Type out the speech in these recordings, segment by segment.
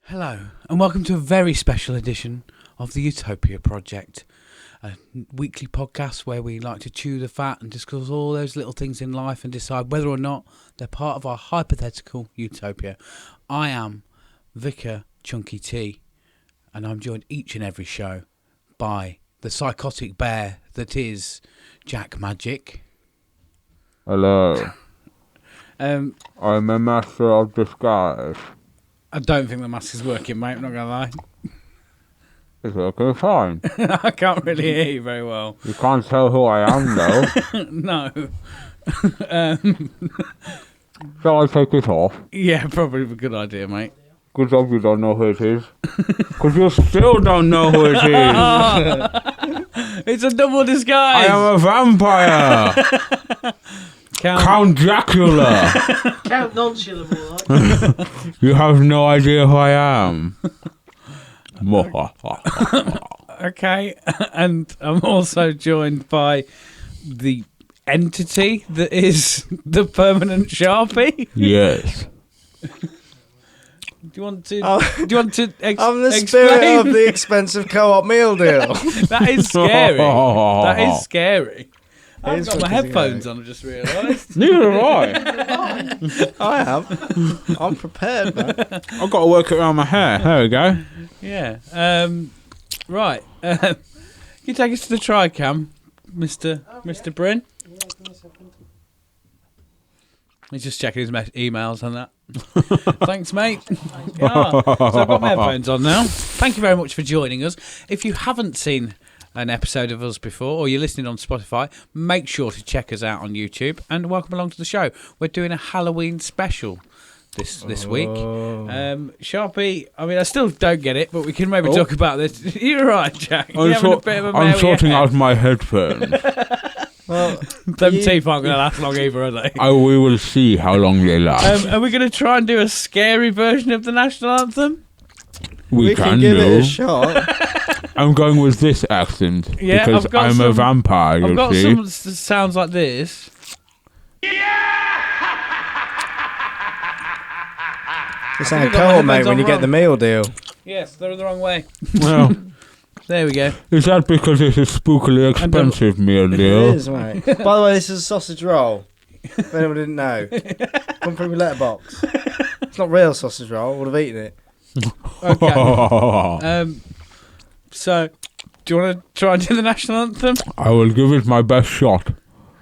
Hello, and welcome to a very special edition of the Utopia Project, a weekly podcast where we like to chew the fat and discuss all those little things in life and decide whether or not they're part of our hypothetical utopia. I am Vicar Chunky T, and I'm joined each and every show by the psychotic bear that is Jack Magic. Hello. I'm a master of disguise. I don't think the mask is working, mate, I'm not going to lie. It's working fine. I can't really hear you very well. You can't tell who I am, though. No. Shall I take it off? Yeah, probably a good idea, mate. Good job you don't know who it is. Because you still don't know who it is. It's a double disguise. I am a vampire. Count Dracula. Count non-syllable. You have no idea who I am. Okay, and I'm also joined by the entity that is the permanent Sharpie. Yes. Do you want to? I'm the explain? spirit of the expensive co-op meal deal. That is scary. That is scary. I've got my headphones scary. on, I just realised. Neither have I. I have. I'm prepared, man. I've got to work it around my hair. There we go. Yeah. Right. You take us to the Tricam, Mr. Bryn. He's just checking his emails and that. Thanks, mate. Yeah. So I've got my headphones on now. Thank you very much for joining us. If you haven't seen an episode of us before, or you're listening on Spotify, make sure to check us out on YouTube and welcome along to the show. We're doing a Halloween special this week. Sharpie, I mean, I still don't get it, but we can maybe talk about this. You're right, Jack. I'm sorting out my headphones. Well, them teeth aren't going to last long either, are they? We will see how long they last. Are we going to try and do a scary version of the national anthem? We can give it a shot. I'm going with this accent because I'm a vampire, I've got see. some that sounds like this. It's like a co-op, mate, when you get the meal deal. Yes, they're the wrong way. Well, there we go. is that because it's a spookily expensive meal deal? It is, mate. By the way, this is a sausage roll. If anyone didn't know. Come through my letterbox. It's not real sausage roll. I would have eaten it. Okay. So, do you want to try and do the national anthem? I will give it my best shot.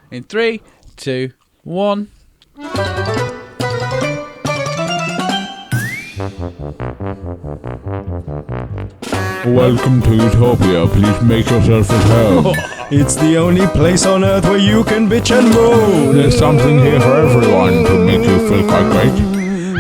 In 3, 2, 1. Welcome to Utopia. Please make yourself at home. It's the only place on earth where you can bitch and moan. There's something here for everyone to make you feel quite great.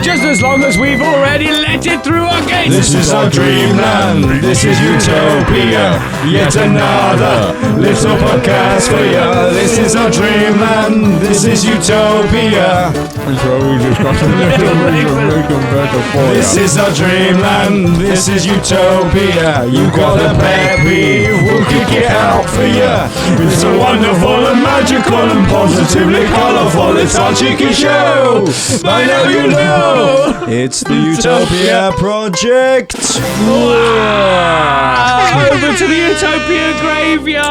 Just as long as we've already let it through our gates. This is our dreamland, this is Utopia, yet another little podcast for ya. This is our dreamland, this is Utopia. And so we discuss a little bit of making better for This you. is our dreamland, this is Utopia. You got a pet peeve, we'll kick it out for ya. It's a wonderful and magical and positively colourful, it's our cheeky show. By now you know. It's the Utopia Project. Over to the Utopia graveyard.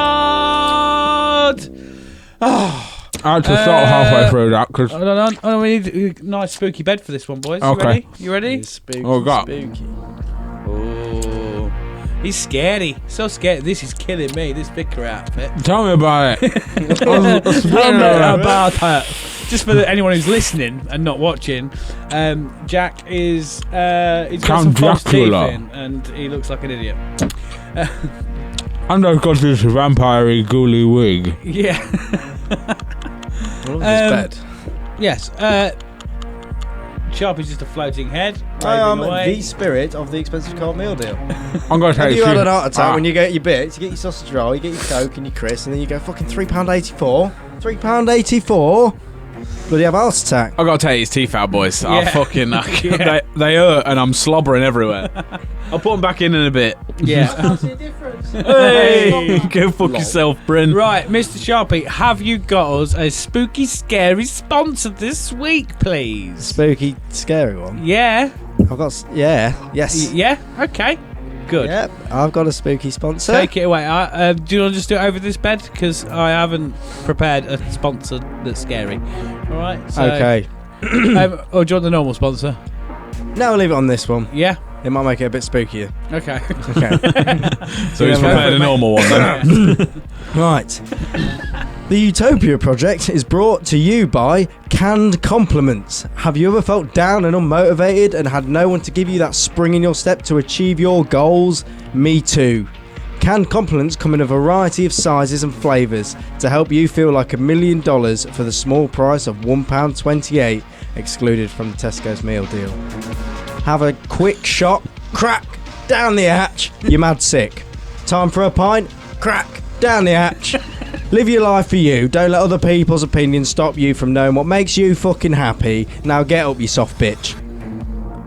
I had to start halfway through that because. Oh, we need a nice spooky bed for this one, boys. Okay. You ready? Spooky, Oh, God. spooky. Oh, he's scary. So scary. This is killing me. This vicar outfit. Tell me about it. Tell me about it. Just for anyone who's listening and not watching, Jack is he's got Count some false teeth Dracula. in, and he looks like an idiot. And I've got this vampire-y ghouly wig. Yeah. I love this bed. Yes. Sharpie's just a floating head. I am waving away. the spirit of the expensive cold meal deal. I'm going to Have take you had an you. heart attack when you get your bits? You get your sausage roll, you get your Coke and your crisps, and then you go fucking £3.84. £3.84. Bloody have a heart attack. I gotta tell you, his teeth out, boys. Yeah. They hurt, and I'm slobbering everywhere. I'll put them back in a bit. Yeah. I see a difference. Hey, go fuck yourself, Bryn. Right, Mr. Sharpie, have you got us a spooky, scary sponsor this week, please? Spooky, scary one. Yeah. I've got... Yes. Yeah? Okay. Good. Yep, I've got a spooky sponsor. Take it away. Do you want to just do it over this bed? Because I haven't prepared a sponsor that's scary. All right? So, Okay. or do you want the normal sponsor? No, I'll leave it on this one. Yeah? It might make it a bit spookier. Okay. Okay. So he's prepared a normal one then. Right. The Utopia Project is brought to you by Canned Compliments. Have you ever felt down and unmotivated and had no one to give you that spring in your step to achieve your goals? Me too. Canned Compliments come in a variety of sizes and flavours to help you feel like $1 million for the small price of £1.28, excluded from the Tesco's meal deal. Have a quick shot, crack, down the hatch, you're mad sick. Time for a pint, crack, down the hatch. Live your life for you. Don't let other people's opinions stop you from knowing what makes you fucking happy. Now get up, you soft bitch.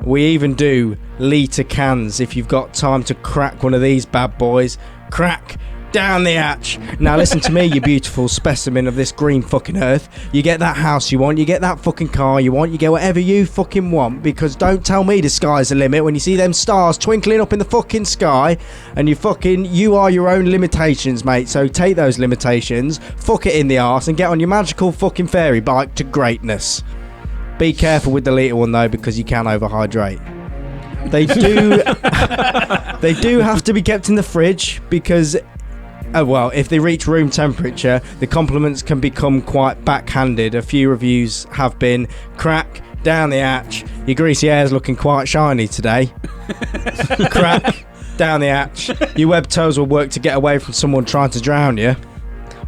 We even do litre cans if you've got time to crack one of these bad boys. Crack down the hatch. Now listen to me, you beautiful specimen of this green fucking earth. You get that house you want, you get that fucking car you want, you get whatever you fucking want, because don't tell me the sky's the limit when you see them stars twinkling up in the fucking sky, and you are your own limitations, mate. So take those limitations, fuck it in the arse, and get on your magical fucking fairy bike to greatness. Be careful with the litre one though, because you can overhydrate. They do have to be kept in the fridge because if they reach room temperature, the compliments can become quite backhanded. A few reviews have been, crack, down the hatch, your greasy hair's looking quite shiny today. Crack, down the hatch, your web toes will work to get away from someone trying to drown you.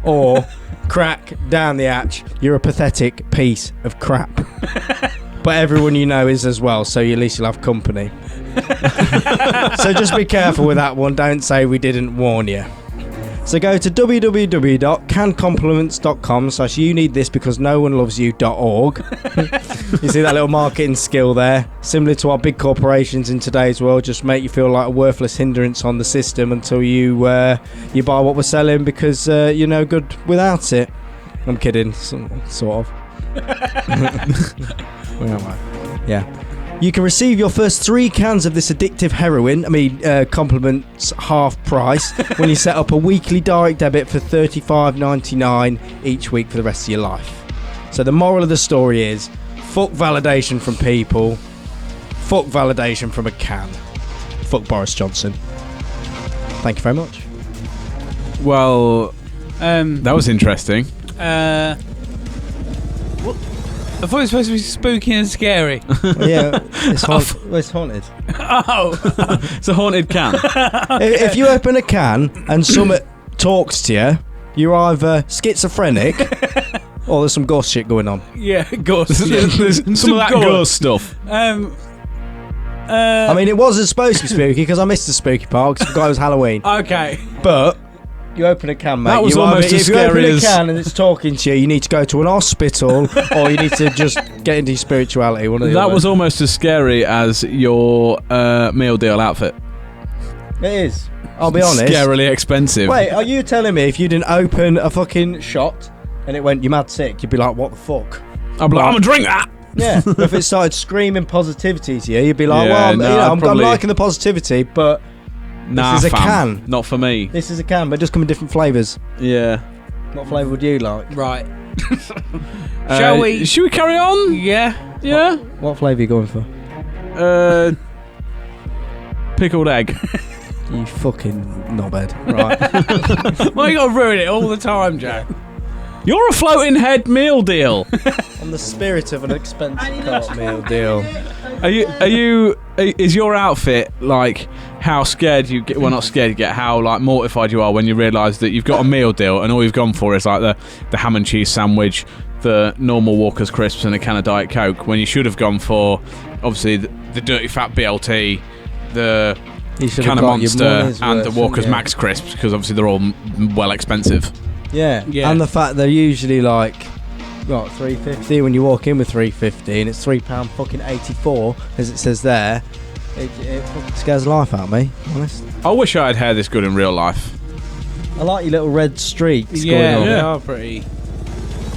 Or, crack, down the hatch, you're a pathetic piece of crap. But everyone you know is as well, so at least you'll have company. So just be careful with that one, don't say we didn't warn you. So go to www.cancompliments.com/you need this because no one loves you.org. You see that little marketing skill there? Similar to our big corporations in today's world, just make you feel like a worthless hindrance on the system until you buy what we're selling because you're no good without it. I'm kidding, sort of. Where am I? Yeah. You can receive your first 3 cans of this addictive heroin, compliments half price, when you set up a weekly direct debit for $35.99 each week for the rest of your life. So the moral of the story is, fuck validation from people, fuck validation from a can. Fuck Boris Johnson. Thank you very much. Well, that was interesting. I thought it was supposed to be spooky and scary. Yeah, it's haunted. Oh. It's a haunted can. If you open a can and someone talks to you, you're either schizophrenic or there's some ghost shit going on. Yeah, ghost. There's some of that ghost stuff. I mean, it wasn't supposed to be spooky because I missed the spooky part because I forgot it was Halloween. Okay. But you open a can, mate. That was almost as scary if you open as... a can and it's talking to you, you need to go to an hospital or you need to just get into your spirituality. One of the That other. was almost as scary as your meal deal outfit. It is. I'll be honest. Scarily expensive. Wait, are you telling me if you didn't open a fucking shot and it went, you're mad sick, you'd be like, what the fuck? I'd be like, I'm gonna drink that. Yeah. But if it started screaming positivity to you, you'd be like, Yeah, I'm liking the positivity, but Nah, this is a fam. can. Not for me. This is a can, but it just come in different flavours. Yeah. What flavour would you like? Right. Shall we? Should we carry on? Yeah. Yeah. What flavour are you going for? Pickled egg. You fucking knobhead. Right. Why you gotta ruin it all the time, Jack? You're a floating head meal deal. On the spirit of an expensive cart meal deal. Is your outfit like how scared you get? Well, not scared you get. How like mortified you are when you realise that you've got a meal deal and all you've gone for is like the ham and cheese sandwich, the normal Walker's crisps, and a can of Diet Coke. When you should have gone for obviously the dirty fat BLT, the can of Monster, and the Walker's Max crisps, because obviously they're all well expensive. Yeah, and the fact they're usually like, what, $3.50 when you walk in with $3.50 and it's £3 fucking 84 as it says there. It fucking scares the life out of me, honest. I wish I had hair this good in real life. I like your little red streaks Yeah, going on. they are pretty.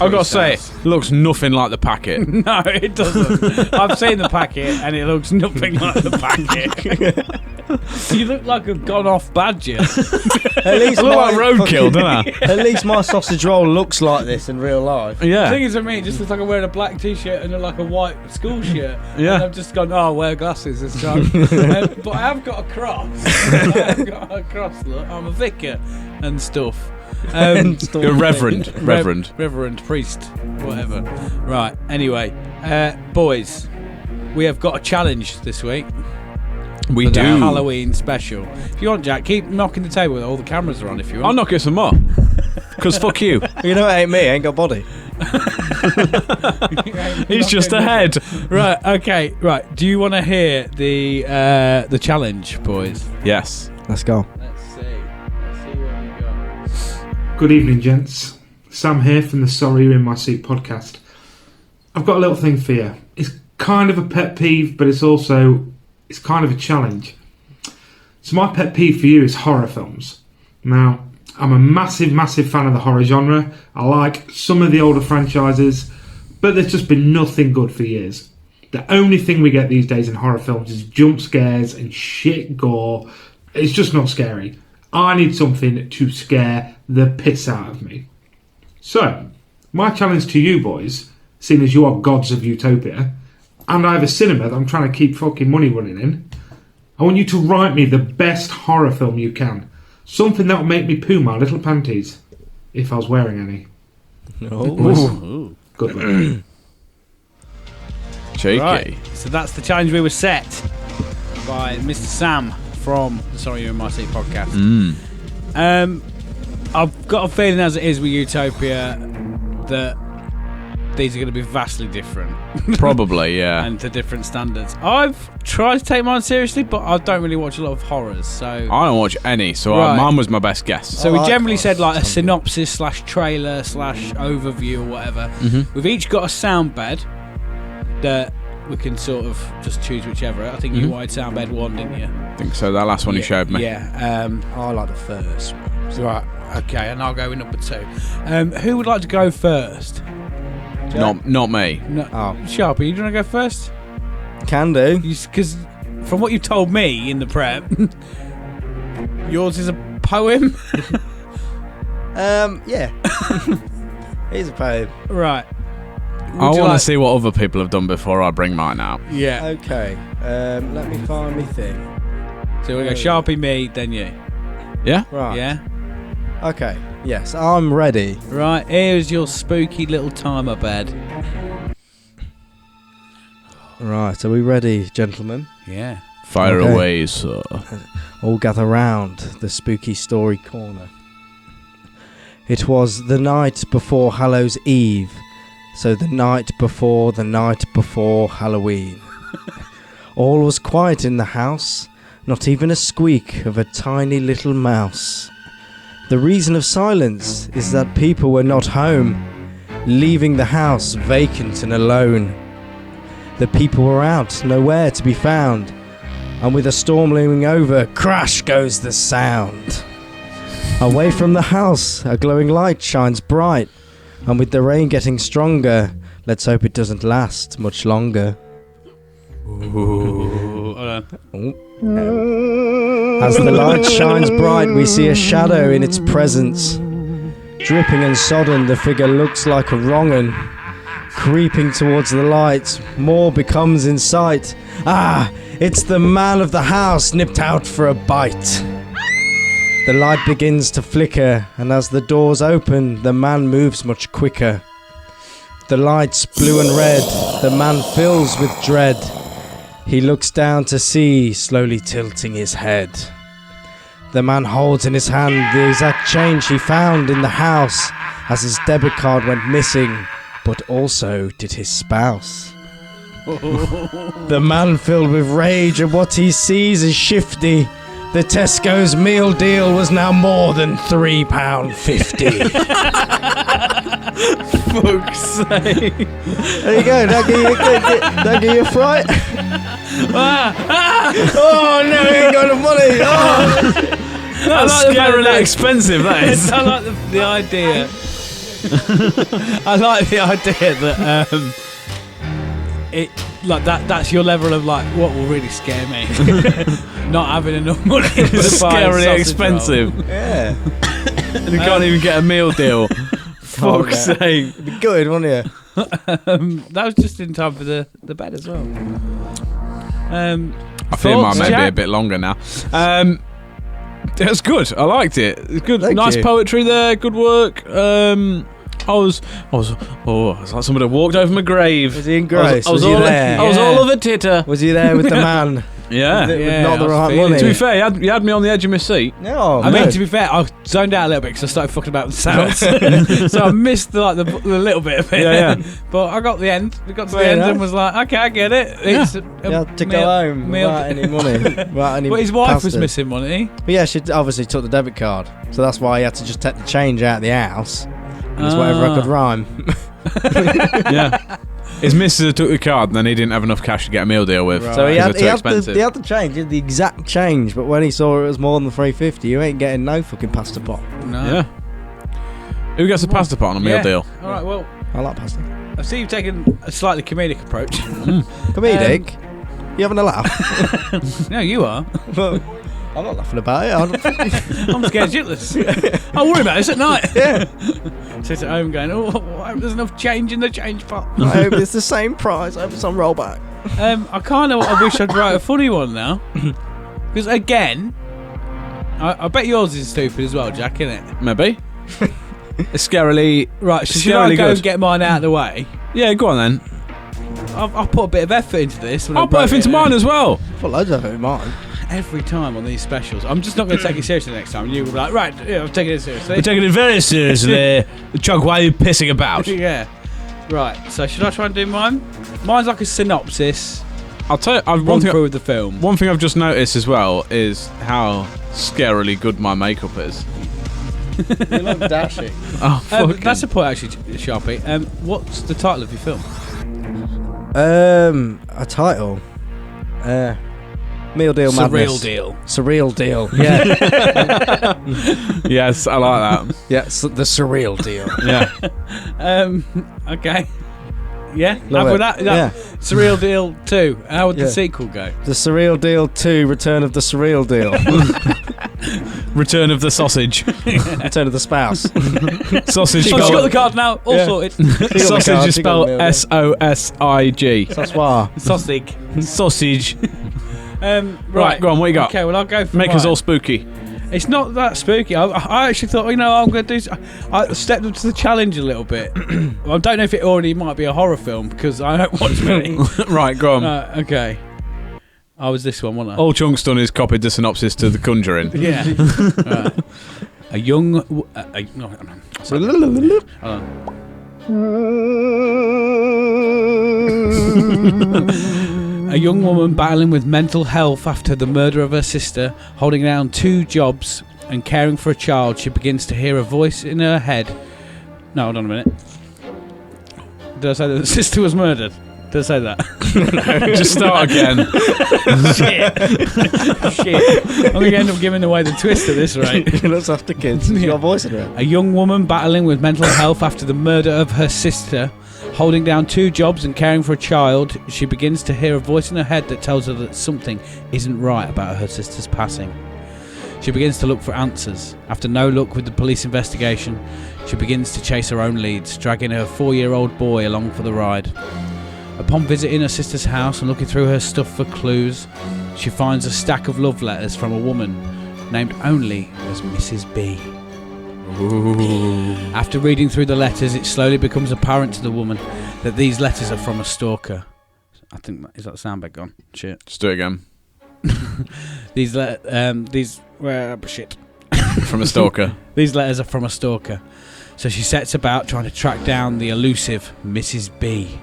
I've got to say, it looks nothing like the packet. No, it doesn't. I've seen the packet and it looks nothing like the packet. You look like a gone-off badger. At least I look like roadkill, don't I? At least my sausage roll looks like this in real life. Yeah. The thing is, for me, it just looks like I'm wearing a black t-shirt and like a white school shirt. Yeah. And I've just gone, I'll wear glasses this time. But I have got a cross. I have got a cross, look. I'm a vicar and stuff. You're reverend. Reverend, priest, whatever. Right, anyway. Boys, we have got a challenge this week. We for the do. Halloween special. If you want, Jack, keep knocking the table with all the cameras are on if you want. I'll knock it some more. Because fuck you. You know it ain't me, I ain't got body. He's just a head. Right, okay, right. Do you want to hear the challenge, boys? Yes. Let's go. Let's see what we got. Good evening, gents. Sam here from the Sorry You're In My Seat podcast. I've got a little thing for you. It's kind of a pet peeve, but it's kind of a challenge. So my pet peeve for you is horror films. Now, I'm a massive fan of the horror genre. I like some of the older franchises, but there's just been nothing good for years. The only thing we get these days in horror films is jump scares and shit gore. It's just not scary. I need something to scare the piss out of me. So, my challenge to you boys, seeing as you are gods of Utopia, and I have a cinema that I'm trying to keep fucking money running in, I want you to write me the best horror film you can. Something that will make me poo my little panties, if I was wearing any. Oh. Good luck. Cheeky. Right, so that's the challenge we were set by Mr. Sam from the Sorry You're In My Seat podcast. I've got a feeling as it is with Utopia that these are going to be vastly different. Probably, yeah. And to different standards. I've tried to take mine seriously, but I don't really watch a lot of horrors, so... I don't watch any, so Right. mine was my best guess. So we like generally horrors, said like a some synopsis / trailer / overview or whatever. We've each got a sound bed that we can sort of just choose whichever. I think you wanted sound bed 1, didn't you? I think so, that last one you showed me. Yeah. I like the first one. Right. Okay, and I'll go with number 2. Who would like to go first? Not me. No, Oh. Sharpie, do you want to go first? Can do. Because from what you've told me in the prep, yours is a poem. Yeah. He's a poem. Right. I want to see what other people have done before I bring mine out. Yeah. Okay. Let me find me thing. So we go Sharpie, me, then you. Yeah? Right. Yeah. Okay. Yes, I'm ready. Right. Here's your spooky little timer bed. Right. Are we ready, gentlemen? Yeah. Fire Okay. away, sir. All gather round the spooky story corner. It was the night before Hallows Eve, so the night before Halloween. All was quiet in the house, not even a squeak of a tiny little mouse. The reason of silence is that people were not home, leaving the house vacant and alone. The people were out, nowhere to be found, and with a storm looming over, crash goes the sound. Away from the house, a glowing light shines bright, and with the rain getting stronger, let's hope it doesn't last much longer. Hold on. As the light shines bright, we see a shadow in its presence. Dripping and sodden, the figure looks like a wrong-un. Creeping towards the light, more becomes in sight. Ah, it's the man of the house, nipped out for a bite. The light begins to flicker, and as the doors open, the man moves much quicker. The lights blue and red, the man fills with dread. He looks down to see, slowly tilting his head. The man holds in his hand the exact change he found in the house, as his debit card went missing, but also did his spouse. The man filled with rage at what he sees is shifty. The Tesco's meal deal was now more than £3.50. Fuck's sake. There you go, that give you a fright. Oh no, you ain't got the money. Oh. That's like the fact scarily that- expensive, that is. I like the idea I like the idea that that's your level of like what will really scare me. Not having enough money. It's scarily expensive. Yeah. And you can't even get a meal deal. Fuck's sake. It'd be good, wouldn't you? That was just in time for the bed as well. I feel mine may be Jack? a bit longer now. It was good. I liked it. It's good. Thank Nice you. poetry there. Good work. I was like somebody walked over my grave. Was he in Grace? I was he all there? I was all over titter. Was he there with the man? Yeah. With Yeah, not the I was right feeling money? To be fair, you had me on the edge of my seat. No, I mean, no. to be fair, I zoned out a little bit because I started fucking about with the sounds, so I missed the little bit of it. Yeah. But I got the end. We got to Fair the end enough. and was like, okay, I get it. It's You had to go home without any money. Without any But his wife was pasta. missing, wasn't he? But yeah, she obviously took the debit card, so that's why he had to just take the change out of the house. And it's whatever I could rhyme. Yeah. His missus took the card and then he didn't have enough cash to get a meal deal with. So he had, Because they're too expensive. the change, he had the exact change, but when he saw it was more than $3.50, you ain't getting no fucking pasta pot. No. Yeah. Who gets a pasta pot on a meal Yeah. deal? All right. Well, I like pasta. I see you've taken a slightly comedic approach. Comedic? You having a laugh? No, you are. Well, I'm not laughing about it. I'm scared shitless. I worry about this at night. Yeah. Sit at home going, oh, I hope there's enough change in the change pot. I hope it's the same price. I hope it's on rollback. I wish I'd write a funny one now. Because again, I bet yours is stupid as well, Jack, isn't it? Maybe. It's scarily. Right, so should I scarily go good. and get mine out of the way? Yeah, go on then. I've put a bit of effort into this. I'll put it into mine as well. Put loads of it in mine. Every time on these specials. I'm just not going to take it seriously next time. You will be like, right, yeah, I'm taking it seriously. We're taking it very seriously. Chuck, why are you pissing about? Yeah. Right, so should I try and do mine? Mine's like a synopsis. I'll tell you, Run through with the film. one thing I've just noticed as well is how scarily good my makeup is. You look dashing. Oh, fucking. That's a point actually, Sharpie. What's the title of your film? A title. Meal deal madness. Surreal Deal. Surreal deal. Yeah. Yes, I like that. Yeah. The surreal deal. Yeah. Okay. Yeah. Love Have it. with that. Yeah. Surreal Deal 2. How would Yeah. the sequel go? The surreal deal 2. Return of the surreal deal. Return of the sausage. Return of the spouse. Sausage. I've got the card now. All Yeah. sorted. Sausage is She got the spelled meal deal. SOSIG. Sausoir. Sausage. Sausage. Right. Go on, what you got? Okay, well, I'll go for Make us mine. all spooky. It's not that spooky. I actually thought, I'm going to do... I stepped up to the challenge a little bit. I don't know if it already might be a horror film, because I don't watch many. Right, go on. Okay. I was this one, wasn't I? All Chunk's done is copied the synopsis to The Conjuring. Yeah. Right. A young... no, sorry. Hold on. A young woman battling with mental health after the murder of her sister, holding down 2 jobs and caring for a child, she begins to hear a voice in her head. No, hold on a minute. Did I say that the sister was murdered? Did I say that? Just start again. Shit. I'm going to end up giving away the twist at this rate. She looks after kids. She's got a voice in her. A young woman battling with mental health after the murder of her sister, holding down 2 jobs and caring for a child, she begins to hear a voice in her head that tells her that something isn't right about her sister's passing. She begins to look for answers. After no luck with the police investigation, she begins to chase her own leads, dragging her 4-year-old boy along for the ride. Upon visiting her sister's house and looking through her stuff for clues, she finds a stack of love letters from a woman named only as Mrs. B. After reading through the letters, it slowly becomes apparent to the woman that these letters are from a stalker. I think is that the sound bed gone? Shit. Just do it again. Shit. From a stalker. These letters are from a stalker. So she sets about trying to track down the elusive Mrs. B,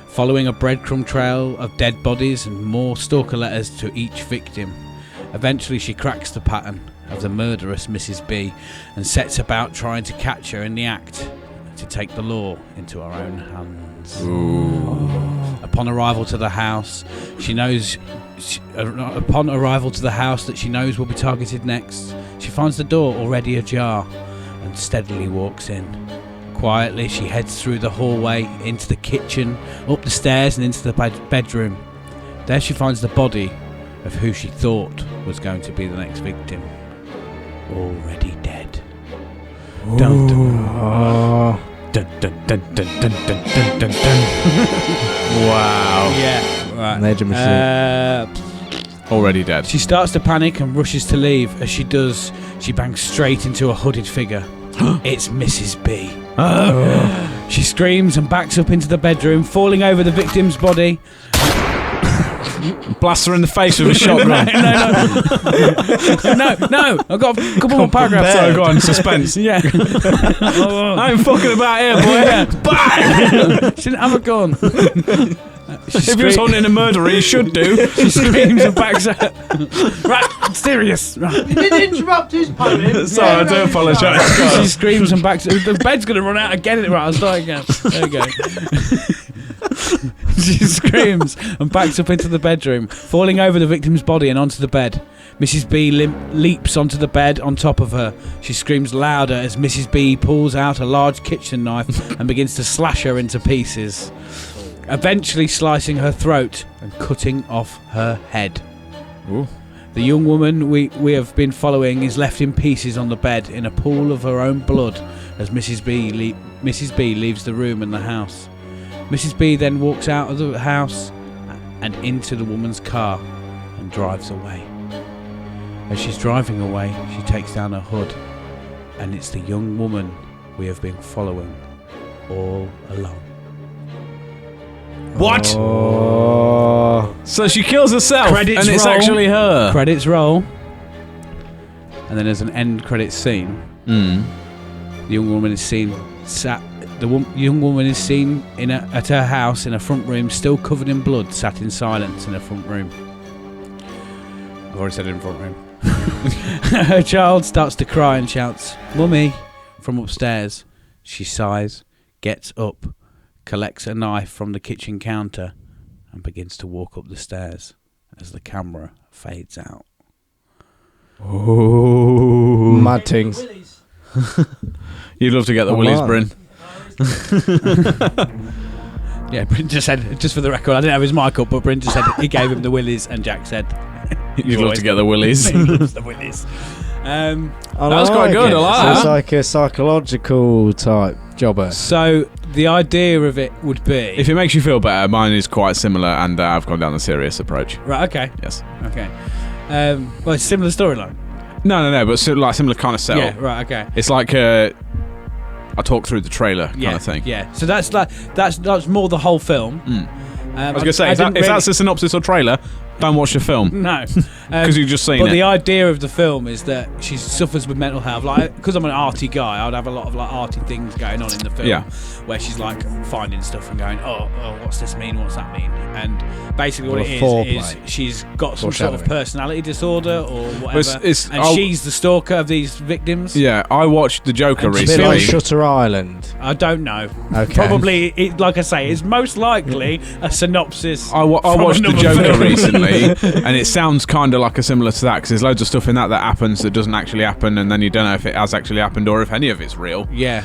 following a breadcrumb trail of dead bodies and more stalker letters to each victim. Eventually she cracks the pattern of the murderous Mrs. B and sets about trying to catch her in the act, to take the law into her own hands. Upon arrival to the house, that she knows will be targeted next, she finds the door already ajar and steadily walks in. Quietly, she heads through the hallway, into the kitchen, up the stairs and into the bedroom. There she finds the body of who she thought was going to be the next victim, already dead. Dun, dun. Dun, dun, dun, dun, dun, dun, dun, dun, dun. Wow. Yeah. Right. Major machine. Already dead. She starts to panic and rushes to leave. As she does, she bangs straight into a hooded figure. It's Mrs. B. She screams and backs up into the bedroom, falling over the victim's body. Blasts her in the face with a shotgun. No. I've got a couple more paragraphs. Sorry, go on. Suspense. Yeah. I ain't fucking about here, boy. Bang! She didn't have a gun. If he was hunting a murderer, he should do. She screams and backs up. Right, I'm serious. Right. You didn't interrupt his poem. Sorry, I do apologise. She screams and backs up. The bed's going to run out again. Right, I'll start again. There we go. She screams and backs up into the bedroom, falling over the victim's body and onto the bed. Mrs. B leaps onto the bed on top of her. She screams louder as Mrs. B pulls out a large kitchen knife and begins to slash her into pieces, eventually slicing her throat and cutting off her head. Ooh. The young woman we have been following is left in pieces on the bed in a pool of her own blood as Mrs. B leaves the room and the house. Mrs. B then walks out of the house and into the woman's car and drives away. As she's driving away, she takes down her hood, and it's the young woman we have been following all along. What? Oh. So she kills herself, Credits and it's roll. actually her. Credits roll, and then there's an end credits scene. The young woman is seen young woman is seen at her house in a front room, still covered in blood, sat in silence in a front room. I've already said in front room. Her child starts to cry and shouts, "Mummy," from upstairs. She sighs, gets up, collects a knife from the kitchen counter, and begins to walk up the stairs as the camera fades out. Oh. Mad things. You'd love to get the willies, Bryn. Yeah, Bryn just said, just for the record, I didn't have his mic up, but Bryn just said he gave him the willies, and Jack said You'd love to get the willies. he loves the willies. That was quite good. I like So that. it's like a psychological type jobber. So the idea of it would be, If it makes you feel better, mine is quite similar, and I've gone down the serious approach. right, okay, Yes. okay. Well, it's a similar storyline. No, but similar kind of setup. Yeah, right, okay. It's like I talk through the trailer kind of thing. Yeah. So that's more the whole film. I was going to say, if that's a synopsis or trailer, don't watch the film. No, Because you've just seen but it. the idea of the film is that she suffers with mental health. Like, because I'm an arty guy, I'd have a lot of like arty things going on in the film. Yeah. Where she's like finding stuff and going, oh, what's this mean? What's that mean? And basically, what Or it is foreplay. she's got some sort of Foreshadowing. personality disorder or whatever, it's- and I'll- she's the stalker of these victims. Yeah, I watched The Joker And A bit recently. like Shutter Island. I don't know. Okay. Probably, like I say, it's most likely a synopsis. I watched The another Joker film. recently, and it sounds kind of like a similar to that, because there's loads of stuff in that happens that doesn't actually happen, and then you don't know if it has actually happened or if any of it's real. Yeah.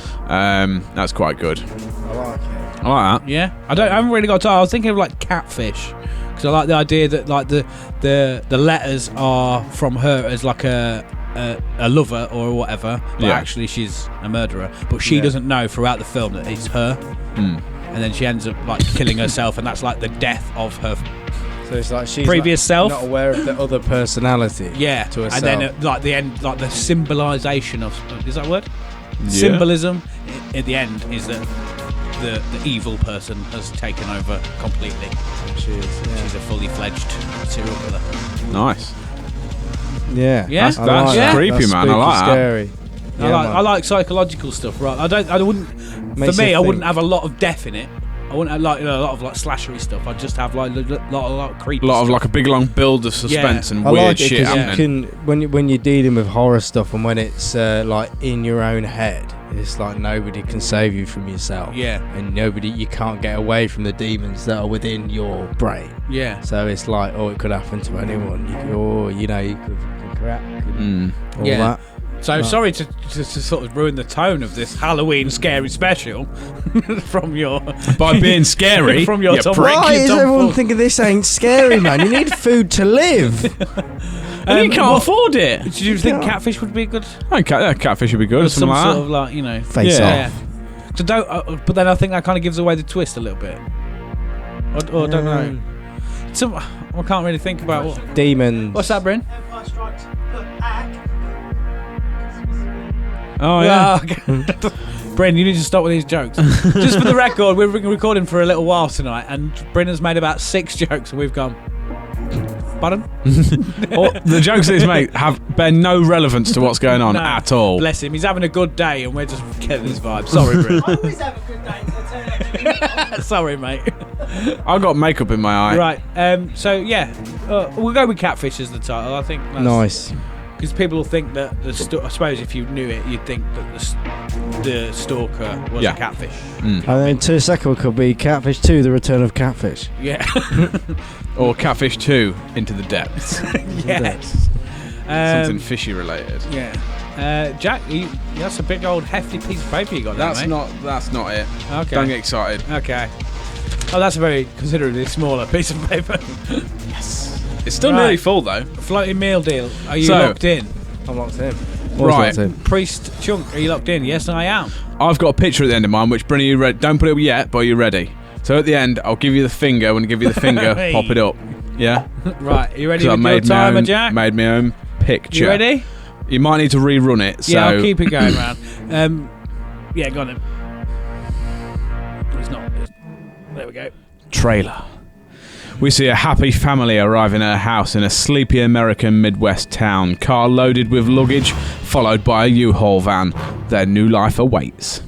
That's quite good. I like it. I like that. Yeah, I haven't really got time. I was thinking of like Catfish, because I like the idea that like the letters are from her as like a lover or whatever, but Yeah. actually she's a murderer. But she doesn't know throughout the film that it's her, and then she ends up like killing herself, and that's like the death of her So it's like she's previous self. not aware of the other personality. Yeah, To herself. and then like the end, like the symbolisation of is that a word? Yeah. Symbolism at the end is that the evil person has taken over completely. She is, She's a fully fledged serial killer. Nice. yeah. Yeah. I like That's that. creepy, That's man. I spooky, like that. scary. Yeah, I like psychological stuff, right? I wouldn't. Makes For me, you I wouldn't think. have a lot of death in it. I wouldn't have like a lot of like slashery stuff. I'd just have like a lot of creepy. A lot of stuff. like a big long build of suspense and I weird like it shit because you happening. can when you're dealing with horror stuff and when it's like in your own head, it's like nobody can save you from yourself. Yeah. And you can't get away from the demons that are within your brain. Yeah. So it's like, it could happen to anyone. You could crack. All Yeah. that. So sorry to sort of ruin the tone of this Halloween scary special from your By being scary from your you Tom. prick. Why is Tom everyone Ford. thinking this ain't scary, man? You need food to live. And you can't afford it. Did you think catfish would be a good? Catfish would be good. Some Something like sort that. of like, you know, Face Yeah. off. So don't. But then I think that kind of gives away the twist a little bit. Or don't know. Some I can't really think about what. Demons. What's that, Bryn? Empire Strikes Back. Oh yeah. Okay. Bryn, you need to stop with these jokes. Just for the record, we're recording for a little while tonight, and Bryn has made about 6 jokes, and we've gone. Pardon? The jokes that he's made bear no relevance to what's going on No. at all. Bless him. He's having a good day, and we're just getting his vibe. Sorry, Bryn. I always have a good day until I turn up to you. Sorry, mate. I've got makeup in my eye. Right. So yeah, we'll go with catfish as the title. I think. That's, Nice. Because people will think that I suppose if you knew it, you'd think that the stalker was Yeah. a catfish. And then 2 seconds could be Catfish 2, The Return of Catfish. Yeah. Or Catfish 2 Into the Depths. Yes. Something fishy related. Yeah. Jack, that's a big old hefty piece of paper you got there, mate. That's not it. Okay. Don't get excited. Okay. Oh, that's a very considerably smaller piece of paper. It's still Right. nearly full though. Floating meal deal. Are you So- locked in? I'm locked in. Right. Priest Chunk, are you locked in? Yes, I am. I've got a picture at the end of mine, which Brynny, you read. Don't put it up yet, but are you ready? So at the end, I'll give you the finger. When I give you the finger, Hey. pop it up. Yeah? Right, are you ready 'Cause I with your made my timer, own, Jack? made my own picture. You ready? You might need to rerun it. So Yeah, I'll keep it going round. Yeah, go on then. It's not. There we go. Trailer. We see a happy family arriving at a house in a sleepy American Midwest town. Car loaded with luggage, followed by a U-Haul van. Their new life awaits.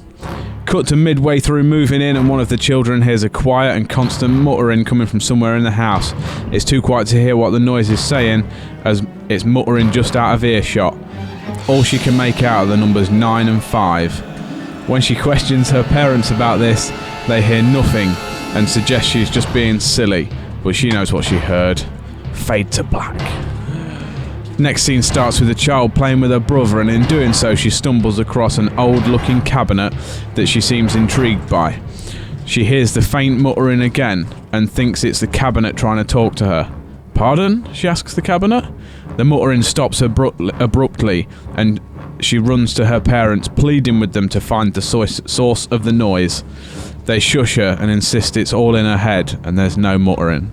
Cut to midway through moving in, and one of the children hears a quiet and constant muttering coming from somewhere in the house. It's too quiet to hear what the noise is saying, as it's muttering just out of earshot. All she can make out are the numbers 9 and 5. When she questions her parents about this, they hear nothing and suggest she's just being silly, but she knows what she heard. Fade to black. Next scene starts with a child playing with her brother, and in doing so she stumbles across an old-looking cabinet that she seems intrigued by. She hears the faint muttering again and thinks it's the cabinet trying to talk to her. "Pardon?" she asks the cabinet. The muttering stops abruptly, and she runs to her parents, pleading with them to find the source of the noise. They shush her and insist it's all in her head and there's no muttering.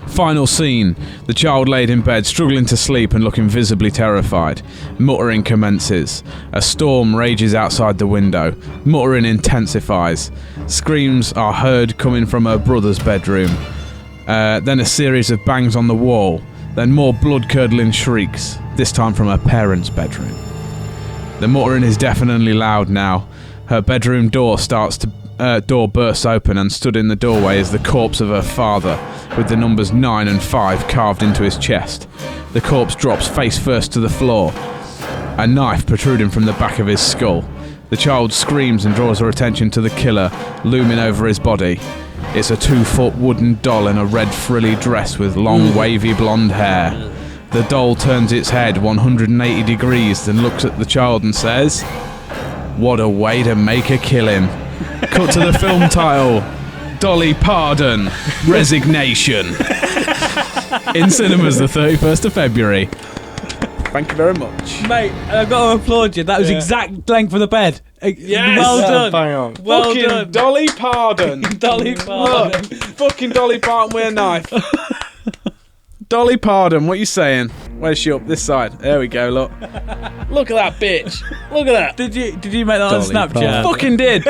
Final scene. The child laid in bed, struggling to sleep and looking visibly terrified. Muttering commences. A storm rages outside the window. Muttering intensifies. Screams are heard coming from her brother's bedroom. Then a series of bangs on the wall. Then more blood-curdling shrieks, this time from her parents' bedroom. The muttering is deafeningly loud now. Her bedroom door bursts open, and stood in the doorway is the corpse of her father, with the numbers 9 and 5 carved into his chest. The corpse drops face first to the floor, a knife protruding from the back of his skull. The child screams and draws her attention to the killer, looming over his body. It's a 2-foot wooden doll in a red frilly dress with long wavy blonde hair. The doll turns its head 180 degrees, then looks at the child and says, "What a way to make a killing." Cut to the film title, Dolly Pardon, Resignation. In cinemas the 31st of February. Thank you very much. Mate, I've got to applaud you. That was exact length for the bed. Yes! Well done. Bang on. Well Fucking done. Dolly Pardon. Dolly Parton. Look, fucking Dolly Parton with a knife. Dolly Pardon, what are you saying? Where's she up? This side. There we go, look. Look at that bitch. Look at that. Did you make that on Dolly Snapchat? Parton. Fucking did.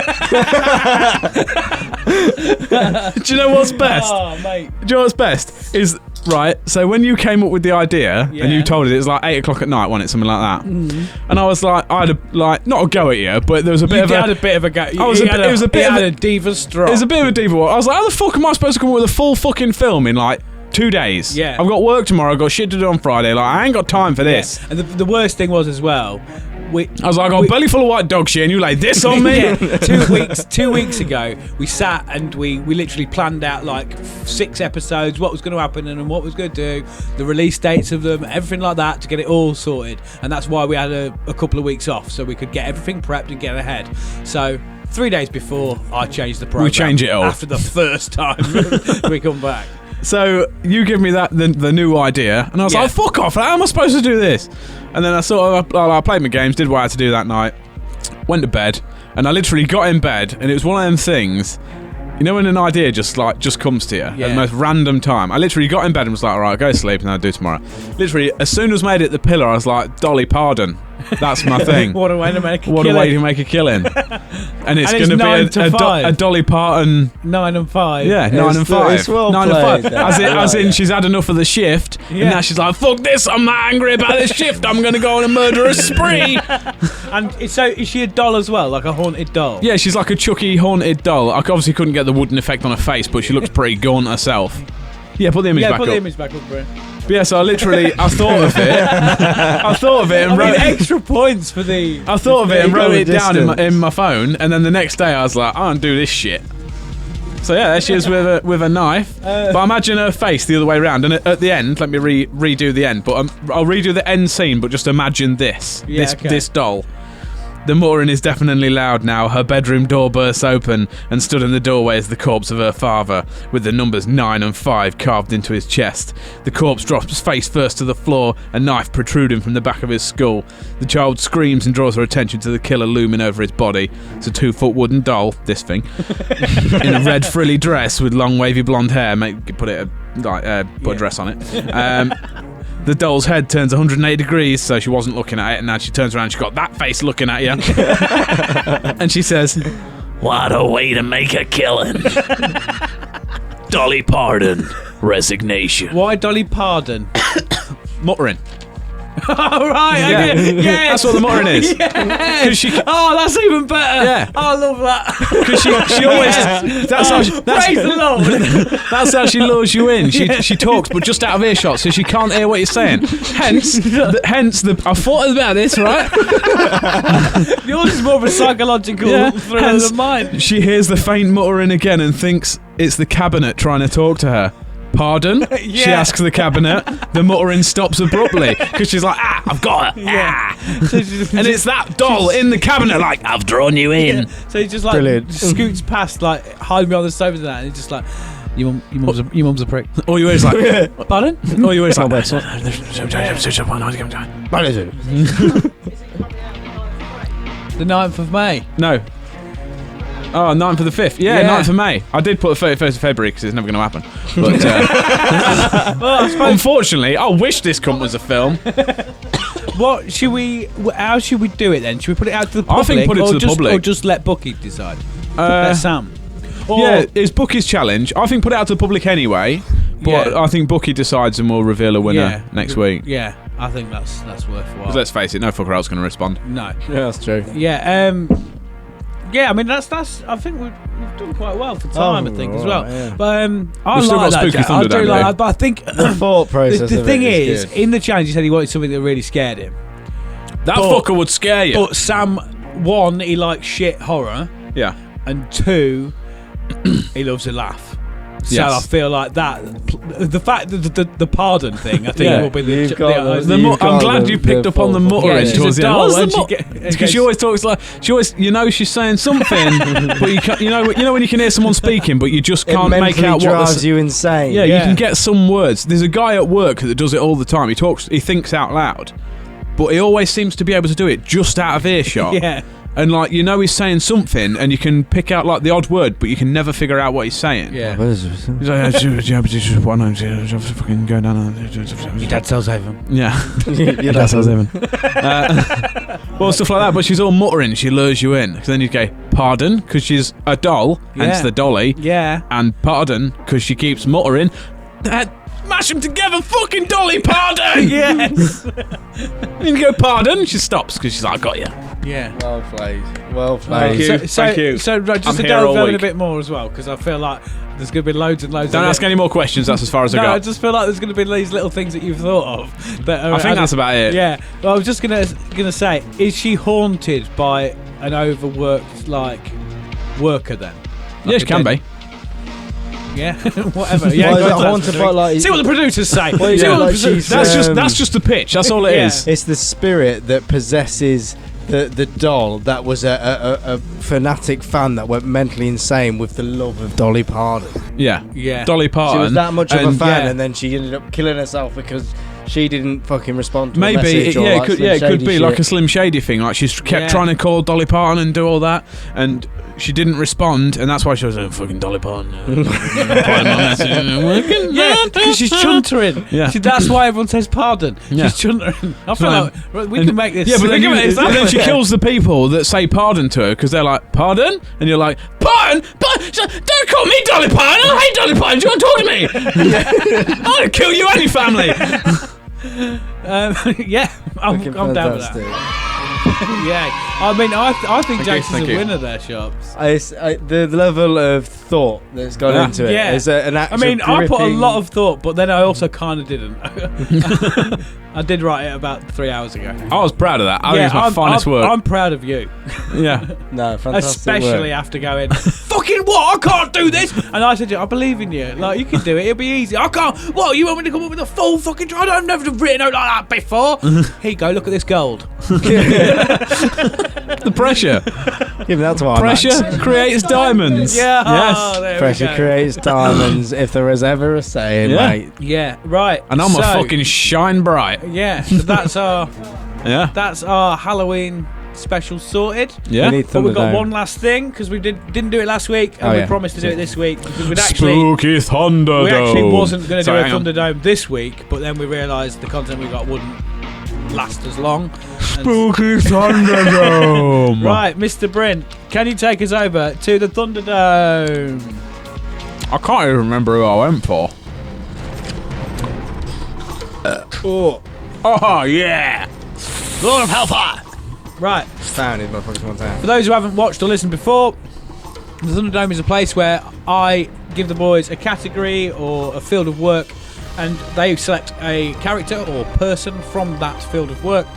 Do you know what's best? Oh, mate. Do you know what's best? Is, right, so when you came up with the idea, Yeah. and you told it was like 8 o'clock at night, wasn't it? Something like that. And I was like, I had not a go at you, but there was a bit You of had a bit of a go. I was a bit- it was a bit of a- a diva strong. It was a bit of a diva. I was like, how the fuck am I supposed to come up with a full fucking film in like 2 days? Yeah. I've got work tomorrow, I've got shit to do on Friday, like I ain't got time for this. And the worst thing was as well, I was like, "Oh, belly full of white dog shit," and you lay this on me. Yeah, 2 weeks ago, we sat and we literally planned out like 6 episodes, what was going to happen and what was going to do, the release dates of them, everything like that, to get it all sorted. And that's why we had a couple of weeks off, so we could get everything prepped and get ahead. So 3 days before, I changed the program. We change it all after the first time we come back. So you give me the new idea, and I was like, "Fuck off! How am I supposed to do this?" And then I played my games, did what I had to do that night, went to bed, and I literally got in bed, and it was one of them things. You know when an idea just comes to you at the most random time? I literally got in bed and was like, all right, I'll go to sleep and I'll do tomorrow. Literally, as soon as I made it the pillar, I was like, Dolly Parton. That's my thing. What a way to make a What killing. a way to make a killing. And it's going to be a Dolly Parton... 9 and 5. Yeah, 9 and 5. It's well 9 played, and 5. As in, she's had enough of the shift, and now she's like, fuck this, I'm not angry about this shift, I'm going to go on a murderous spree. And so, is she a doll as well, like a haunted doll? Yeah, she's like a Chucky haunted doll. I obviously couldn't get the wooden effect on her face, but she looks pretty gaunt herself. Yeah, put the image back up. Yeah, put the image back up, bro. But yeah, so I thought of it and wrote extra points for the... I thought of it and wrote it down in my phone, and then the next day I was like, I don't do this shit. So yeah, there she is with a knife. But imagine her face the other way around, and at the end, let me redo the end. But I'll redo the end scene, but just imagine this doll. The muttering is deafeningly loud now. Her bedroom door bursts open, and stood in the doorway is the corpse of her father, with the numbers 9 and 5 carved into his chest. The corpse drops face first to the floor, a knife protruding from the back of his skull. The child screams and draws her attention to the killer looming over his body. It's a 2-foot wooden doll, this thing, in a red frilly dress with long wavy blonde hair. Put a dress on it. The doll's head turns 180 degrees, so she wasn't looking at it, and now she turns around and she's got that face looking at you. And she says, "What a way to make a killing." Dolly Parton, resignation. Why Dolly Parton? Muttering. Oh, right, Yeah. okay. Yes. That's what the muttering is. Yes. Oh, that's even better. Yeah. Oh, I love that. Because she always... That's how she... Praise the Lord. That's how she lures you in. She talks, but just out of earshot, so she can't hear what you're saying. Hence, I thought about this, right? Yours is more of a psychological thriller than mine. She hears the faint muttering again and thinks it's the cabinet trying to talk to her. Pardon? She asks the cabinet. The muttering stops abruptly because she's like, I've got her. And it's that doll in the cabinet like, I've drawn you in. Yeah. So he just like scoots past, like hide me on the sofa and that, and he's just like, your mum's a prick. All you hear is like, pardon? All you hear is like, The 9th of May. No. Oh, 9th of the 5th. Yeah, 9th of May. I did put the 31st of February because it's never going to happen. But unfortunately, I wish this was a film. How should we do it then? Should we put it out to the public? I think put it to the public. Or just let Bucky decide? Let Sam. It's Bucky's challenge. I think put it out to the public anyway. But I think Bucky decides and we'll reveal a winner next week. Yeah, I think that's worthwhile. Because let's face it, no fucker else going to respond. No. Yeah, that's true. Yeah, I mean that's. I think we've done quite well for time. I think as well. Yeah. But I We've like still got that. Spooky Jack. Thunder, I do don't like we? that, but I think The thought process. the of thing it is, good. in the challenge, he said he wanted something that really scared him. That fucker would scare you. But Sam, 1, he likes shit horror, Yeah. and 2, he loves a laugh. So Yes. I feel like that. The fact that the pardon thing, I think, will be the. You've got the- I'm glad you picked up on the muttering she's towards a the end. doll, What's and the she mut- get- Because she always talks like she's saying something, but you can't. You know when you can hear someone speaking, but you just can't it make mentally out what drives you insane. Yeah, you can get some words. There's a guy at work that does it all the time. He thinks out loud, but he always seems to be able to do it just out of earshot. Yeah. And he's saying something, and you can pick out like the odd word, but you can never figure out what he's saying. Yeah. He's like, fucking go down. Your dad sells Avon. Yeah. Your Dad sells Avon. Well, stuff like that, but she's all muttering. She lures you in. So then you go, pardon, because she's a doll, hence Yeah. the dolly. Yeah. And pardon, because she keeps muttering. Mash them together, fucking Dolly Parton! Yes. You go, pardon? She stops because she's like, I got you. Yeah. Well played. Well Thank played. you. Thank you. So I'm just to here all delve in a week. bit more as well, because I feel like there's going to be loads and loads. Don't of ask any more questions. That's as far as I No, I got. just feel like there's going to be these little things that you've thought of. That are, I think that's about it. Yeah. Well, I was just gonna say, is she haunted by an overworked worker then? Yeah, she can be. Yeah. Whatever. Yeah. Why is go it on, haunted Taz. by, like- See what the producers say. Well, See yeah, what the like producers she's, say. That's just the pitch. That's all it Yeah. is. It's the spirit that possesses the doll that was a fanatic fan that went mentally insane with the love of Dolly Parton. Yeah. Yeah. Dolly Parton. She was that much of a and- fan, yeah. and then she ended up killing herself because she didn't fucking respond to a Maybe, message or like it Slim could Shady be shit. like a Slim Shady thing. Like she's kept Yeah. trying to call Dolly Parton and do all that, and she didn't respond, and that's why she was like, fucking Dolly Parton. Yeah, because she's chuntering. Yeah. That's why everyone says pardon. Yeah. She's chuntering. I feel Right. like we can make this. Yeah, but then, Exactly. and then she kills the people that say pardon to her because they're like, pardon? And you're like, pardon? Don't call me Dolly Parton. I hate Dolly Parton. Do you want to talk to me? I'm going to kill you and your family. Yeah, I'm Fucking down with that. fantastic. Yeah, I mean, I think Jason's thank a you. winner there, Sharps. The level of thought that's gone into it Yeah. is an I actual mean, I put a gripping- lot of thought, but then I also kind of didn't. I did write it about 3 hours ago. I was proud of that. I think it's my finest work. I'm proud of you, Yeah. No, fantastic especially work. after going, fucking what? I can't do this. And I said, I believe in you. Like, you can do it. It'll be easy. I can't. What? You want me to come up with a full fucking? I've never written out like that before. Here you go. Look at this gold. The pressure. Give that to our Pressure creates diamonds. Yeah. Yes. Oh, there we Pressure go. creates diamonds. If there is ever a saying, Yeah. mate. Yeah. Right. And I'm so, a fucking shine bright. Yeah. So that's our Yeah. Halloween special sorted. Yeah. We need But we've got Thunderdome. one last thing because we didn't do it last week, and Oh, we yeah. promised to do it this week because we'd actually. Spooky Thunderdome. We actually wasn't going to do Sorry, a hang on. Thunderdome this week, but then we realised the content we got wouldn't last as long. Spooky Thunderdome. Right, Mr. Brent, can you take us over to the Thunderdome? I can't even remember who I went for. Oh yeah. Lord of Hellfire. Right, Founded by fucking one time. for those who haven't watched or listened before, the Thunderdome is a place where I give the boys a category or a field of work, and they select a character or person from that field of work,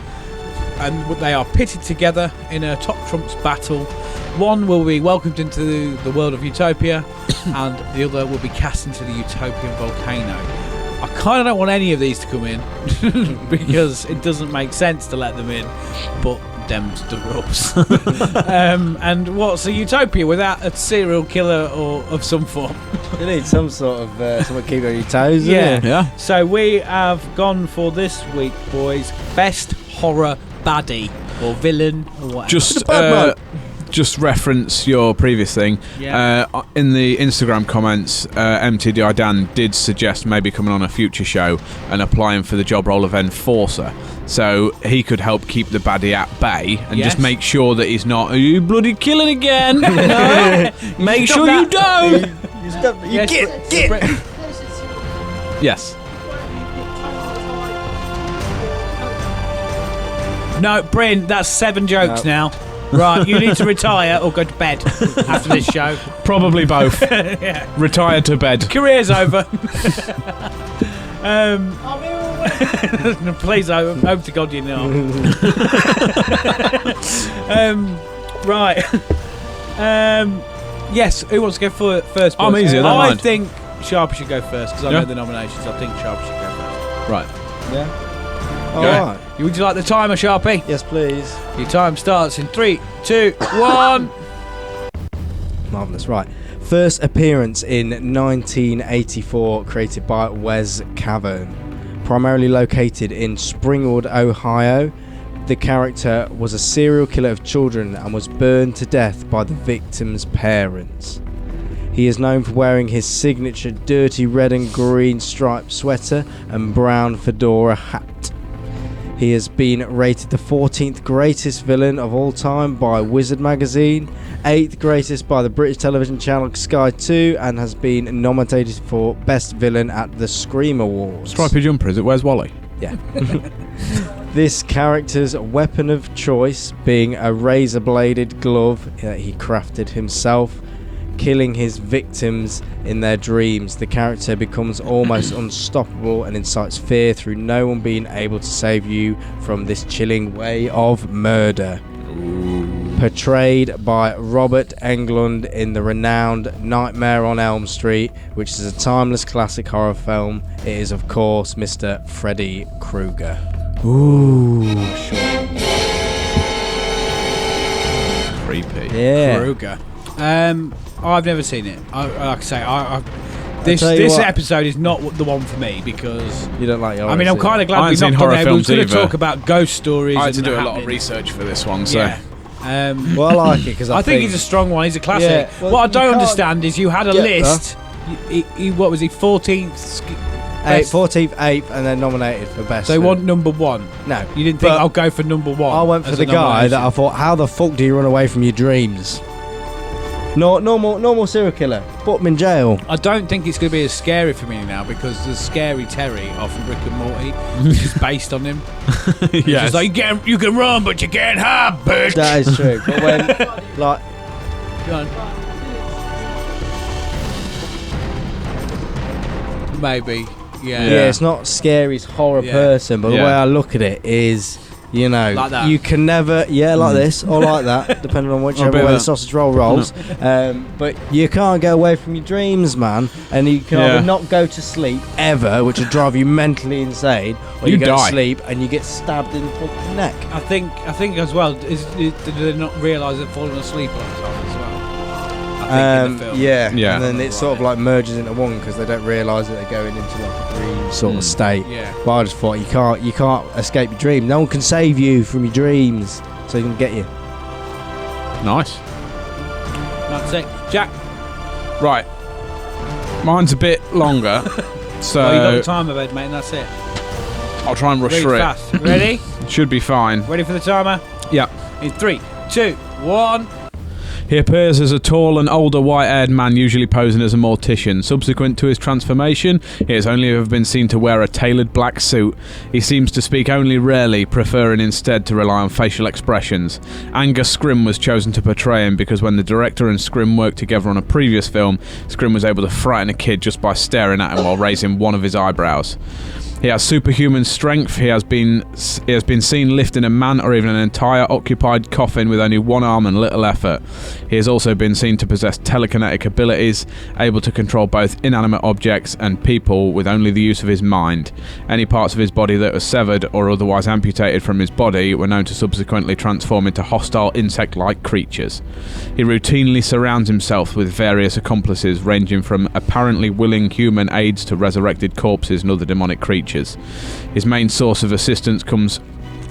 and they are pitted together in a top trumps battle. One will be welcomed into the world of Utopia, and the other will be cast into the Utopian volcano. I kind of don't want any of these to come in because it doesn't make sense to let them in, but them's the rules. And what's a utopia without a serial killer or of some form? You need some sort of something to keep you on your toes. Yeah. Yeah. So we have gone for this week, boys, best horror baddie or villain or whatever. Just reference your previous thing. Yeah. In the Instagram comments, MTDI Dan did suggest maybe coming on a future show and applying for the job role of Enforcer. So he could help keep the baddie at bay and Yes. just make sure that he's not, are you bloody killing again? No. Make Stop sure that. you don't. Yes, get. Yes. No, Bryn, that's 7 jokes now. Right, you need to retire or go to bed after this show. Probably both. Yeah. Retire to bed. Career's over. Please, hope to God you know. Right. Yes, who wants to go first? I'm boys? easy, I don't I mind. think Sharp should go first because I Yeah. know the nominations. I think Sharp should go first. Right. Yeah. All Okay. right. Would you like the timer, Sharpie? Yes, please. Your time starts in 3, 2, 1. Marvellous. Right. First appearance in 1984, created by Wes Cavern. Primarily located in Springwood, Ohio, the character was a serial killer of children and was burned to death by the victim's parents. He is known for wearing his signature dirty red and green striped sweater and brown fedora hat. He has been rated the 14th greatest villain of all time by Wizard magazine, 8th greatest by the British television channel Sky 2, and has been nominated for Best Villain at the Scream Awards. Stripy jumper, is it? Where's Wally? Yeah. This character's weapon of choice being a razor-bladed glove that he crafted himself, killing his victims in their dreams. The character becomes almost unstoppable and incites fear through no one being able to save you from this chilling way of murder. Portrayed by Robert Englund in the renowned Nightmare on Elm Street, which is a timeless classic horror film, it is of course Mr. Freddy Krueger. Ooh, sure. Creepy. Yeah. Krueger. I've never seen it. Like I say, this what. episode is not the one for me because You don't like your I mean, I'm kind of glad I we ain't seen knocked on horror there. We were films going to either. talk about ghost stories. I had to and do a lot of happenings. research for this one, so... Yeah. Well, I like it because I think he's a strong one. He's a classic. Yeah, well, what I you don't can't understand is you had a get list. What was he? 14th. 14th, 8th, and then nominated for best. So you want number one? No, You didn't think But I'll go for number one? I went for as the a guy that I nomination? thought, how the fuck do you run away from your dreams? No, normal serial killer. Put him in jail. I don't think it's going to be as scary for me now because there's Scary Terry off Rick and Morty, which is based on him. Yes. It's like you can run, but you can't hide, bitch. That is true. But when, like, Go on. Maybe. yeah, it's not Scary's horror Yeah. person, but the Yeah. way I look at it is, you know, Like that. you can never, like this or like that, depending on whichever bit of way the that. sausage roll rolls. But you can't go away from your dreams, man, and you can Yeah. either not go to sleep ever, which would drive you mentally insane, or You you go die. to sleep and you get stabbed in the fucking neck. I think as well. Do they not realise they're falling asleep all the time as well? I think in the film. Yeah. And then it sort of like merges into one because they don't realise that they're going into like a dream sort of state. Yeah. But I just thought you can't escape your dream. No one can save you from your dreams, so they can get you. Nice. That's it. Jack. Right. Mine's a bit longer, so Well, you got the timer, mate, and that's it. I'll try and rush Read through it. fast. Ready? Should be fine. Ready for the timer? Yeah. In 3, 2, 1. He appears as a tall and older white-haired man, usually posing as a mortician. Subsequent to his transformation, he has only ever been seen to wear a tailored black suit. He seems to speak only rarely, preferring instead to rely on facial expressions. Angus Scrimm was chosen to portray him because when the director and Scrimm worked together on a previous film, Scrimm was able to frighten a kid just by staring at him while raising one of his eyebrows. He has superhuman strength. He has been seen lifting a man or even an entire occupied coffin with only one arm and little effort. He has also been seen to possess telekinetic abilities, able to control both inanimate objects and people with only the use of his mind. Any parts of his body that were severed or otherwise amputated from his body were known to subsequently transform into hostile insect-like creatures. He routinely surrounds himself with various accomplices ranging from apparently willing human aides to resurrected corpses and other demonic creatures. His main source of assistance comes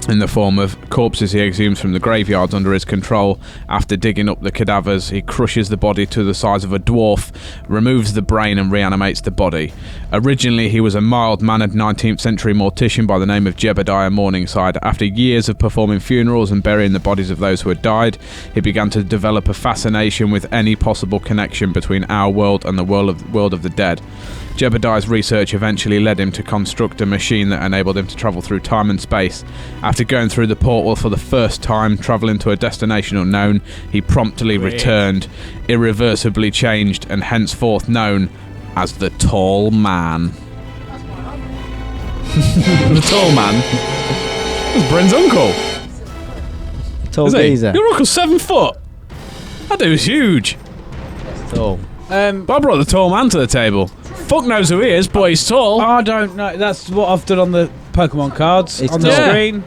in the form of corpses he exhumes from the graveyards under his control. After digging up the cadavers, he crushes the body to the size of a dwarf, removes the brain and reanimates the body. Originally, he was a mild-mannered 19th century mortician by the name of Jebediah Morningside. After years of performing funerals and burying the bodies of those who had died, he began to develop a fascination with any possible connection between our world and the world of the dead. Jebediah's research eventually led him to construct a machine that enabled him to travel through time and space. After going through the portal for the first time, travelling to a destination unknown, he promptly returned, irreversibly changed, and henceforth known as the Tall Man. The Tall Man? That's Bryn's uncle. Tall Is he? geezer. Your uncle's 7 foot. That dude's huge. Tall. But I brought the Tall Man to the table. Fuck knows who he is, but he's tall. I don't know. That's what I've done on the Pokemon cards It's on the tall. screen.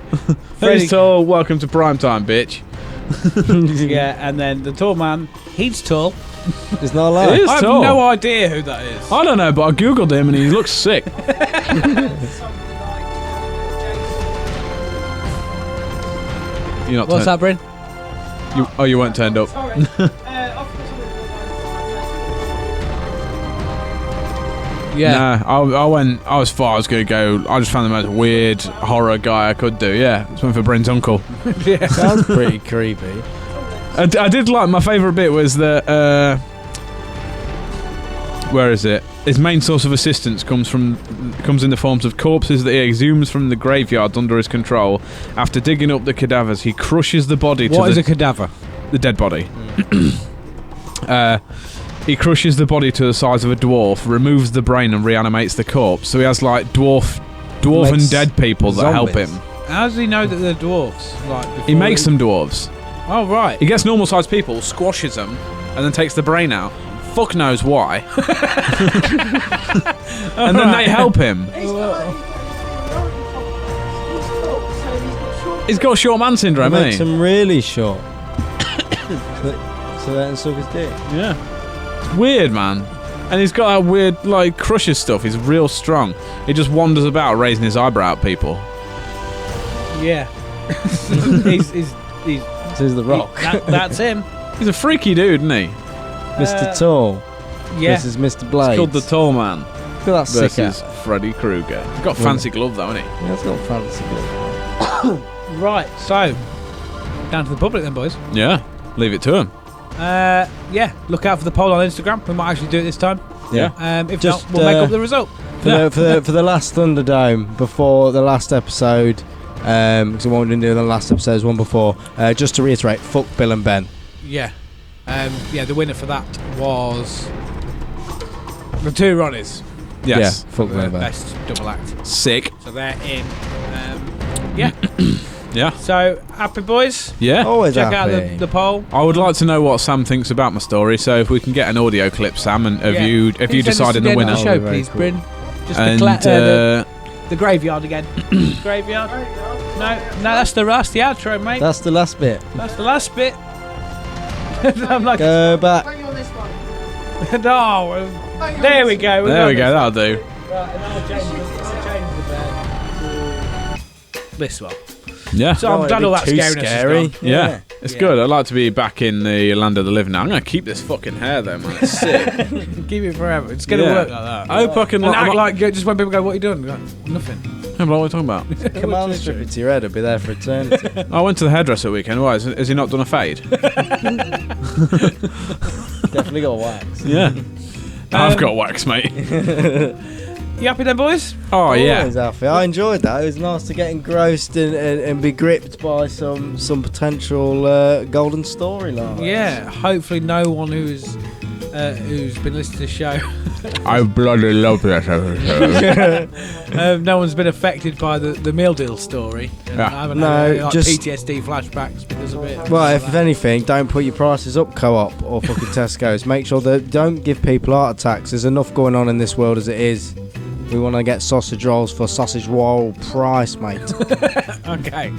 He's tall. Welcome to primetime, bitch. Yeah, and then the tall man, he's tall. It's not a lie. It is I have tall. no idea who that is. I don't know, but I googled him and he looks sick. You're not What's that, Bryn? You weren't turned up. Yeah. No, I was far. I was going to go. I just found the most weird horror guy I could do. Yeah, just went for Bryn's uncle. Yeah. Sounds pretty creepy. I did like my favourite bit was that. Where is it? His main source of assistance comes in the forms of corpses that he exhumes from the graveyards under his control. After digging up the cadavers, he crushes the body. What is a cadaver? The dead body. He crushes the body to the size of a dwarf, removes the brain and reanimates the corpse. So he has like dwarven Makes dead people that help zombies. him. How does he know that they're dwarves? Like He makes them dwarves. Oh right. He gets normal sized people, squashes them, and then takes the brain out. Fuck knows why. And then they help him. He's got short man syndrome, Makes hasn't him really short. So that and suck his dick. he? Yeah. It's weird, man. And he's got that weird, like, crusher stuff. He's real strong. He just wanders about raising his eyebrow at people. Yeah. he's This is the Rock. that's him. He's a freaky dude, isn't he? Mr. Tall. Yeah. This is Mr. Blades. It's called the Tall Man Look at that sick versus hat. Freddy Krueger. He's got fancy glove, though, hasn't he? Yeah, it's got fancy good. Right. So down to the public then, boys. Yeah. Leave it to him. Yeah. Look out for the poll on Instagram. We might actually do it this time. Yeah. If Just, not, we'll make up the result. For the last Thunderdome, before the last episode, because what we didn't do in the last episode is one before, just to reiterate, fuck Bill and Ben. Yeah. The winner for that was the two Ronnies. Yes. Yeah, fuck Bill and Ben. Best double act. Sick. So they're in. Yeah. Yeah. So happy boys. Yeah. Always Check happy. out the poll. I would like to know what Sam thinks about my story, so if we can get an audio clip, Sam, and have Yeah. you Can you send us decided to the end winner? of the show, Very please, cool. Bryn. Just And the graveyard again. Graveyard. No, that's the outro, mate. That's the last bit. That's the last bit. I'm like, Go back. Bring on this one. no. There we go. there we go, that'll do. Right, and I'll change the bed to this one. Yeah. So I'm glad all that scariness is gone. Yeah. It's Yeah. good. I'd like to be back in the land of the living now. I'm going to keep this fucking hair though, man. It's sick. Keep it forever. It's going to Yeah. work like that. I hope I can... And act I'm like just when people go, what are you doing? Go, nothing. what are you talking about? Come on, strip it to your head. It'll be there for eternity. I went to the hairdresser weekend. Why? Has he not done a fade? Definitely got wax. Yeah. I've got wax, mate. You happy then, boys? Oh, yeah. Always happy. I enjoyed that. It was nice to get engrossed and be gripped by some potential golden storyline. Yeah. Hopefully no one who's been listening to the show, I bloody love that episode. no one's been affected by the meal deal story. And Yeah. I haven't No, had any, like, just- PTSD flashbacks because of it. Well, if anything, don't put your prices up, Co-op or fucking Tesco's. Make sure that don't give people heart attacks. There's enough going on in this world as it is. We want to get sausage rolls for sausage roll price, mate. Okay.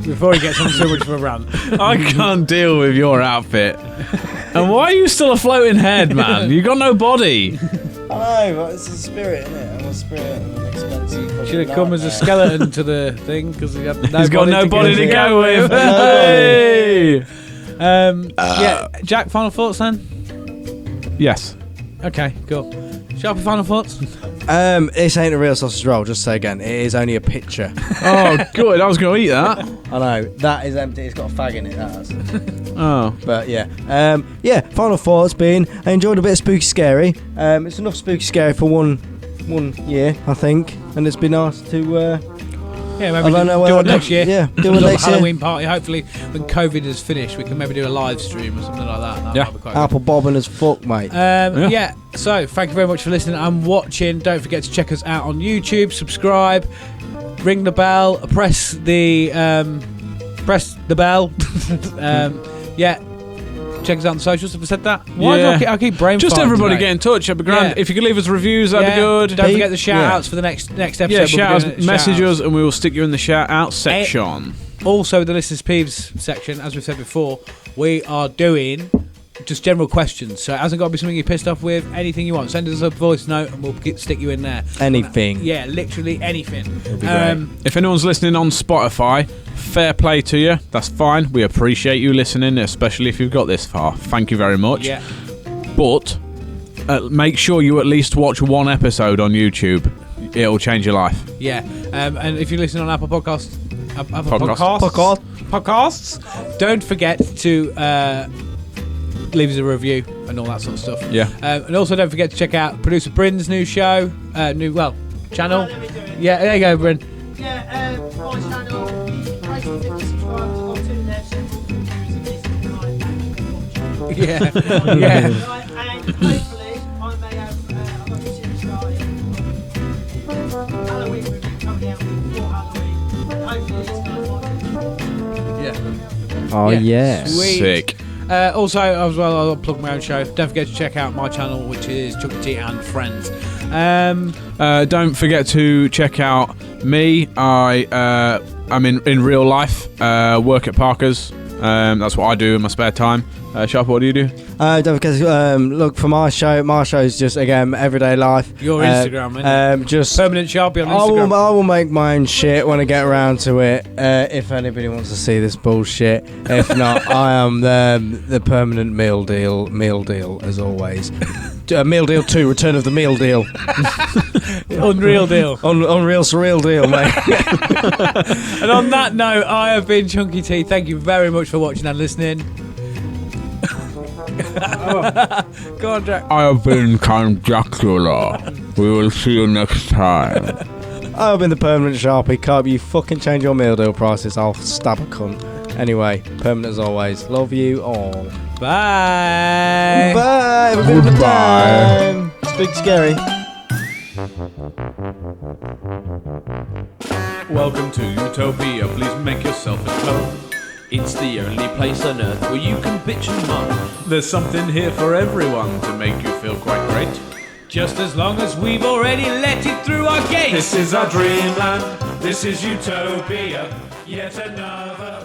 Before he gets on too much of a rant. I can't deal with your outfit. And why are you still a floating head, man? You got no body. I know, but it's a spirit, isn't it? I'm a spirit of an expensive. Should have come as a skeleton to the thing because he had no He's got no body to go with. Hey! Yeah, Jack, final thoughts then? Yes. Okay, cool. Sharpie, final thoughts? This ain't a real sausage roll, just say again. It is only a picture. Oh, good. I was going to eat that. I know, that is empty. It's got a fag in it, that has. Oh. But yeah. Final thoughts being, I enjoyed a bit of spooky scary. It's enough spooky scary for one year, I think. And it's been nice to... Yeah, I maybe don't know do whether it next year. Yeah, do it Little next year. Halloween party. Hopefully, when COVID is finished, we can maybe do a live stream or something like that. That Yeah. might be quite Apple bobbing as fuck, mate. good. Yeah. So thank you very much for listening and watching. Don't forget to check us out on YouTube. Subscribe, ring the bell, press the bell. Yeah. Check us out on socials. Have I said that? Why Yeah. do I keep brain Just farting everybody today? get in touch. That'd be grand. Yeah. If you could leave us reviews, that'd be good. Don't forget the shout Yeah. outs for the next episode. Yeah, We'll be shout doing us, message shout-outs. us, and we will stick you in the shout out section. Also, the listeners' peeves section, as we've said before, we are doing just general questions. So it hasn't got to be something you're pissed off with. Anything you want, send us a voice note, and we'll stick you in there. Anything. Yeah, literally anything. be great. If anyone's listening on Spotify, fair play to you. That's fine. We appreciate you listening, especially if you've got this far. Thank you very much. Yeah. But make sure you at least watch one episode on YouTube. It'll change your life. Yeah, and if you listen on Apple Podcasts, don't forget to leave us a review and all that sort of stuff. Yeah. And also don't forget to check out Producer Bryn's new show, channel. Yeah, there you go, Bryn. Yeah, my channel, raise to 50 subscribers, I've got 2 there, several reviews of this tonight. Yeah, yeah. And hopefully, I may have, I've got this in starting. Halloween review coming out before Halloween. Hopefully, it's going to like it. Oh, yeah. Sweet. Sick. Also, as well, I'll plug my own show. Don't forget to check out my channel, which is Chucky T and Friends. Don't forget to check out me. I'm in real life. Work at Parker's. That's what I do in my spare time. Sharp, what do you do? Don't forget to look for my show. My show is just, again, everyday life. Your Instagram, innit? Just Permanent Sharpie on Instagram. I will make my own shit when I get around to it. If anybody wants to see this bullshit. If not, I am the permanent meal deal as always. Meal deal 2, Return of the Meal Deal. Unreal deal. Unreal surreal deal, mate. And on that note, I have been Chunky T. Thank you very much for watching and listening. Go on, Jack. I have been Count Dracula. We will see you next time. I've been the permanent Sharpie. Can't you fucking change your meal deal prices? I'll stab a cunt. Anyway, permanent as always. Love you all. Bye. Bye. Have a good Goodbye. time. It's big scary. Welcome to Utopia. Please make yourself at home. It's the only place on earth where you can bitch and moan. There's something here for everyone to make you feel quite great. Just as long as we've already let it through our gates. This is our dreamland. This is Utopia. Yet another